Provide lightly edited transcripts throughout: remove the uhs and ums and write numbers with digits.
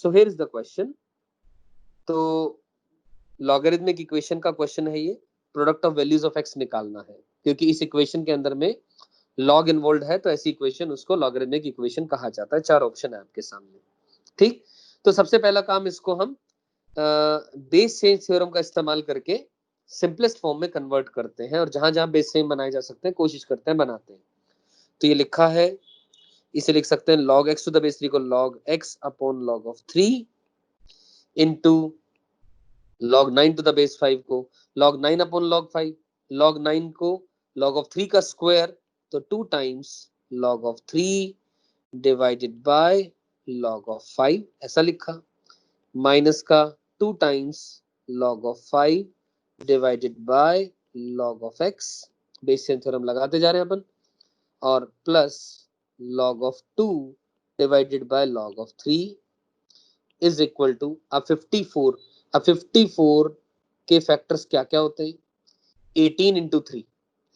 So here is the question. तो logarithmic equation का question है ये, product of values of x निकालना है, क्योंकि इस इक्वेशन के अंदर में लॉग इन्वॉल्व है, तो ऐसी इक्वेशन उसको लॉगरिथमिक इक्वेशन कहा जाता है। 4 ऑप्शन है आपके सामने, ठीक। तो सबसे पहला काम, इसको हम बेस चेंज थ्योरम का इस्तेमाल करके सिंपलेस्ट फॉर्म में कन्वर्ट करते हैं, और जहां जहां बेस सेम बनाए जा सकते हैं कोशिश करते हैं बनाते हैं। तो ये लिखा है, इसे लिख सकते हैं log x to the base 3 को log x upon log of 3 into log 9 to the base 5 को log 9 अपॉन log 5, log 9 को log ऑफ 3 का स्क्वायर, तो 2 times log of 3 divided by log of 5, ऐसा लिखा। माइनस का 2 times log of 5 divided by log of x, base same theorem लगाते जा रहे हैं अपन, और plus log of 2 divided by log of 3 is equal to, अब 54, अब 54 के फैक्टर्स क्या क्या होते हैं, 18 इंटू 3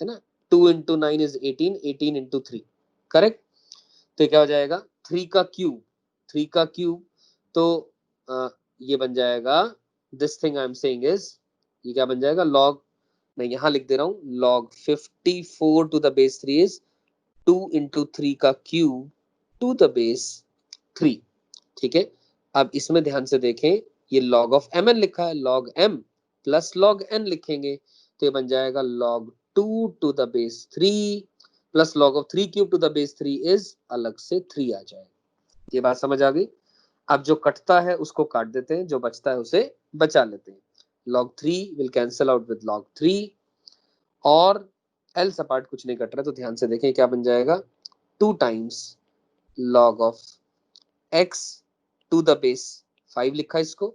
है ना, 2 इंटू 9 इज 18, 18 इंटू 3, करेक्ट। तो क्या हो जाएगा 3 का क्यूब, 3 का क्यूब, तो ये बन जाएगा, this thing I am saying is, ये क्या बन जाएगा log, मैं यहां लिख दे रहा हूं log 54 to the base 3 is 2 into 3 का क्यूब टू द बेस 3, ठीक है। अब इसमें ध्यान से देखें, ये log ऑफ mn लिखा है, log m plus log n लिखेंगे, तो ये बन जाएगा log 2 to the base 3 plus log of 3 cube to the base 3 is अलग से 3 आ जाएगा। ये बात समझ आ गई। अब जो कटता है उसको काट देते हैं, जो बचता है उसे बचा लेते हैं। log 3 will cancel out with log 3, और एल सपाट कुछ नहीं कट रहा, तो ध्यान से देखें क्या बन जाएगा, 2 times log of x to the base 5 लिखा इसको,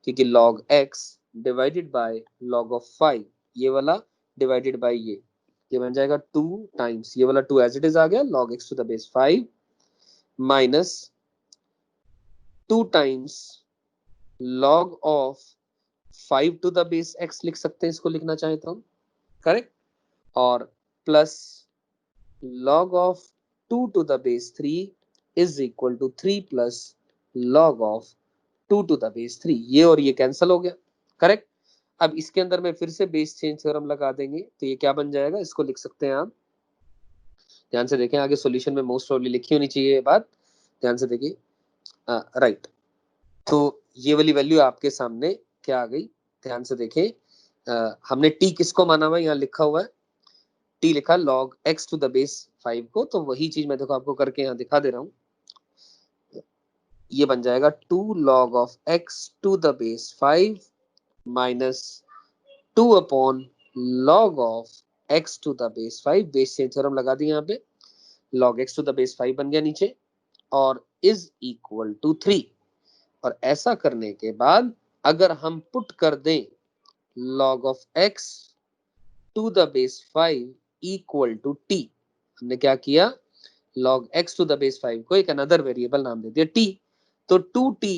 क्योंकि log x divided by log of 5, ये वाला डिवाइडेड बाय ये बन जाएगा 2 टाइम्स, ये वाला 2 एज इट इज आ गया log x to the base 5 minus 2 times log of 5 to the base x लिख सकते हैं, इसको लिखना चाहे तो हम, करेक्ट, और plus log of 2 to the base 3 is equal to 3 plus log of 2 to the base 3, ये और ये कैंसिल हो गया, करेक्ट। अब इसके अंदर में फिर से बेस चेंज थ्योरम लगा देंगे, तो ये क्या बन जाएगा, इसको लिख सकते हैं आप, ध्यान से देखें, आगे सॉल्यूशन में मोस्ट प्रोबेबली लिखी होनी चाहिए ये बात, ध्यान से देखिए, राइट। तो ये वाली वैल्यू आपके सामने क्या आ गई, ध्यान से देखें, हमने टी किसको माना हुआ है, यहाँ लिखा हुआ है टी लिखा log x to the base 5 को, तो वही चीज मैं देखो आपको करके यहाँ दिखा दे रहा हूँ, ये बन जाएगा 2 log of x to the base 5 minus 2 upon log of x to the base 5, base change theorem लगा दी यहाँ पे, log x to the base 5 बन गया नीचे, और इज इक्वल टू 3, और ऐसा करने के बाद अगर हम पुट कर दें log of x to the base 5 equal to t, हमने क्या किया, log x to the base 5 को एक अनदर वेरिएबल नाम दे दिया t, तो 2t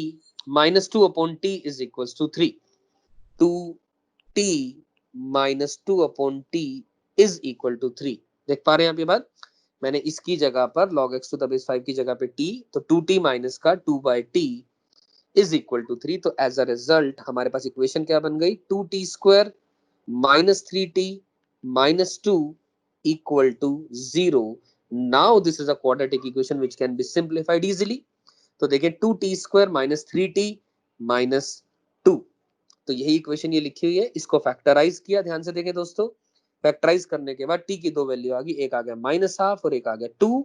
minus 2 upon t is equal to 3, 2t minus 2 upon t is equal to 3, देख पा रहे हैं आप ये बात, मैंने इसकी जगह पर log x to the base 5 की जगह पे t, तो 2t माइनस का 2 by t is equal to 3, तो एज अ रिजल्ट हमारे पास इक्वेशन क्या बन गई, 2t square minus 3t minus 2 equal to 0. Now this is a quadratic equation which can be simplified easily. तो देखें 2t square minus 3t minus 2, तो यही equation ये लिखी हुई है, इसको फैक्टराइज किया, ध्यान से देखें दोस्तों, फैक्टराइज करने के बाद t की दो वैल्यू आ गई, एक आ गया माइनस हाफ और एक आ गया 2,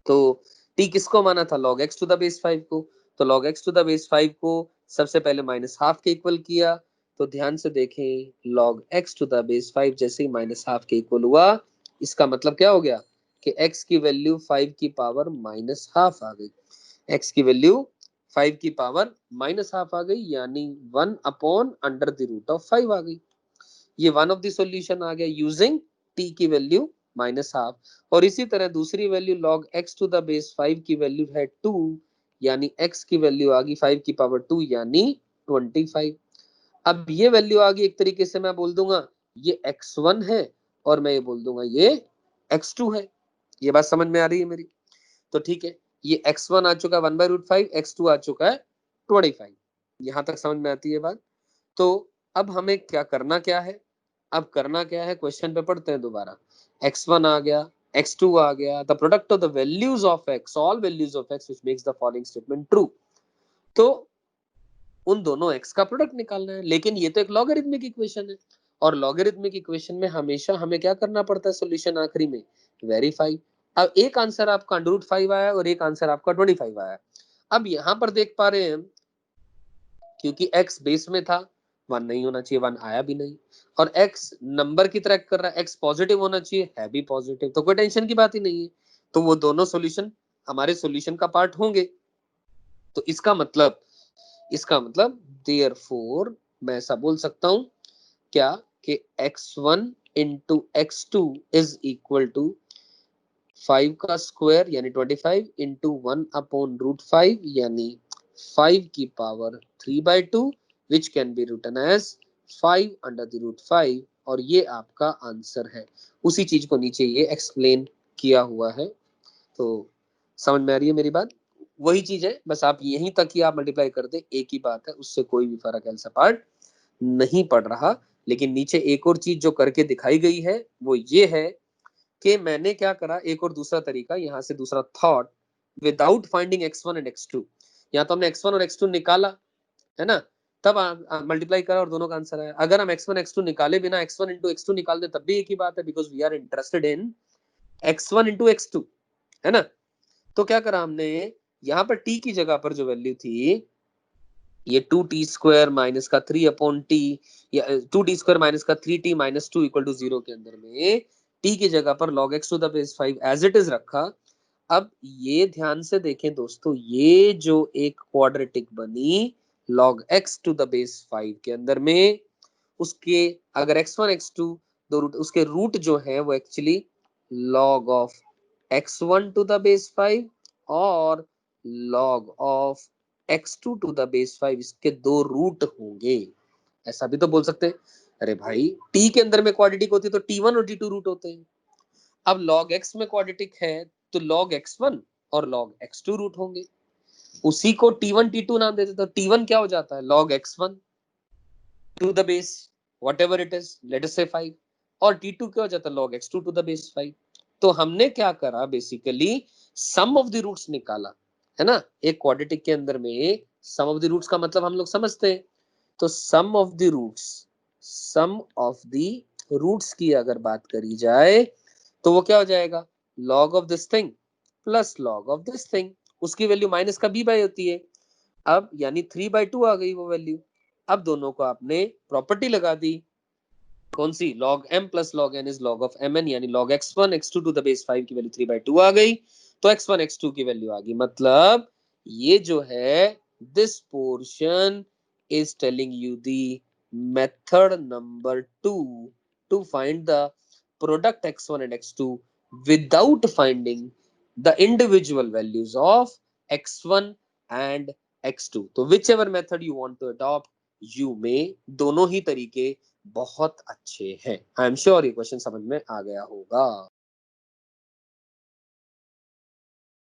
तो t किसको माना था, log x to the base 5 को, तो log x to the base 5 को सबसे पहले माइनस हाफ के इक्वल किया, तो ध्यान से देखें log x to the base 5 जैसे ही माइनस हाफ के इक्वल हुआ, इसका मतलब क्या हो गया कि x की वैल्यू 5 की पावर माइनस हाफ आ गई, x की वैल्यू 5 की पावर माइनस हाफ आ गई, यानी 1 upon under the root of 5 आ गई, ये वन ऑफ द सॉल्यूशन आ गया यूजिंग t की वैल्यू माइनस हाफ, और इसी तरह दूसरी वैल्यू log x to the base 5 की वैल्यू है 2, यानी x की वैल्यू आ गई 5 की पावर 2 यानी 25, अब ये वैल्यू आ गई, एक तरीके से मैं बोल दूंगा ये x1 है और मैं ये बोल दूंगा ये x2 है, ये बात समझ में आ रही है मेरी, तो ठीक है, ये x1 आ चुका है 1/√5, x2 आ चुका है 25। यहां तक समझ में आती है बात। तो अब हमें क्या करना क्या है, अब करना क्या है, क्वेश्चन पे पढ़ते हैं दोबारा। x1 आ गया, x2 आ गया, the product of the values of x, all values of x which makes the following statement true. तो उन दोनों x का प्रोडक्ट निकालना है, लेकिन ये तो एक लॉगरिथमिक इक्वेशन है, और लॉगरिथमिक इक्वेशन में हमेशा हमें क्या करना पड़ता है सॉल्यूशन आखिरी में, वेरीफाई। अब एक आंसर आपका √5 आया और एक आंसर आपका 25 आया। अब यहां पर देख पा रहे हैं क्योंकि x बेस में था, 1 नहीं होना चाहिए, 1 आया भी नहीं, और x नंबर की तरह कर रहा है, x पॉजिटिव होना चाहिए, है भी पॉजिटिव, तो कोई टेंशन की बात ही नहीं है। तो वो दोनों सॉल्यूशन हमारे सॉल्यूशन का पार्ट होंगे। तो इसका मतलब देयरफॉर मैं ऐसा बोल सकता हूं क्या कि x1 into x2 is equal to 5 का स्क्वायर यानी 25 इंटू 1/√5 यानी 5 की power 3/2 which can be written as 5/√5, और ये आपका आंसर है। उसी चीज को नीचे ये एक्सप्लेन किया हुआ है। तो समझ में आ रही है मेरी बात? वही चीज है, बस आप यहीं तक ही आप मल्टीप्लाई कर दे, एक ही बात है, उससे कोई भी फर्क एल्स पार्ट नहीं पड़ रहा। लेकिन नीचे एक और चीज जो करके दिखाई गई है वो ये है कि मैंने क्या करा, एक और दूसरा तरीका, यहाँ से दूसरा thought, without finding x1 and x2। यहाँ तो हमने x1 और x2 निकाला है ना, तब मल्टीप्लाई करा और दोनों का आंसर आया। अगर हम x1 x2 निकाले बिना x1 इंटू x2 निकाल दे तब भी एक ही बात है, because we are interested in x1 into x2, है ना। तो क्या करा हमने, यहाँ पर t की जगह पर जो वैल्यू थी ये 2t² माइनस का 3/t, या 2t² माइनस का 3t माइनस 2 इक्वल टू 0 के अंदर में t की जगह पर log x to the base 5 as it is रखा। अब ये ध्यान से देखें दोस्तों, ये जो एक क्वाड्रेटिक बनी log x to the base 5 के अंदर में, उसके अगर x1 x2 दो रूट, उसके रूट जो है वो actually log of x1 to the base 5 और log of x2 to the base 5, इसके दो रूट होंगे। ऐसा भी तो बोल सकते हैं, अरे भाई t के अंदर में क्वाड्रेटिक होती है तो t1 और t2 रूट होते हैं। अब log x में क्वाड्रेटिक है तो log x1 और log x2 रूट होंगे। उसी को t1 t2 नाम देते तो t1 क्या हो जाता है, log x1 to the base whatever it is, let us say 5, और t2 क्या हो जाता है, log x2 to the base 5। तो हमने क्या करा, basically some of the roots निकाला, है ना। एक क्वाड्रेटिक के अंदर में सम ऑफ द रूट्स का मतलब हम लोग समझते हैं। तो सम ऑफ द रूट्स की अगर बात करी जाए तो वो क्या हो जाएगा, log of this thing plus log of this thing, उसकी वैल्यू माइनस का b बाई होती है। अब यानी 3/2 आ गई वो वैल्यू। अब दोनों को आपने प्रॉपर्टी लगा दी, कौन सी, log m plus log n is log of mn, यानी log x1 x2 to the base 5 की वैल्यू 3/2 आ गई, तो x1 x2 की वैल्यू आ गई। मतलब ये जो है this portion is telling you the method number 2 to find the product x1 and x2 without finding the individual values of x1 and x2। तो whichever method you want to adopt you में, दोनों ही तरीके बहुत अच्छे हैं। I am sure ये question समझ में आ गया होगा।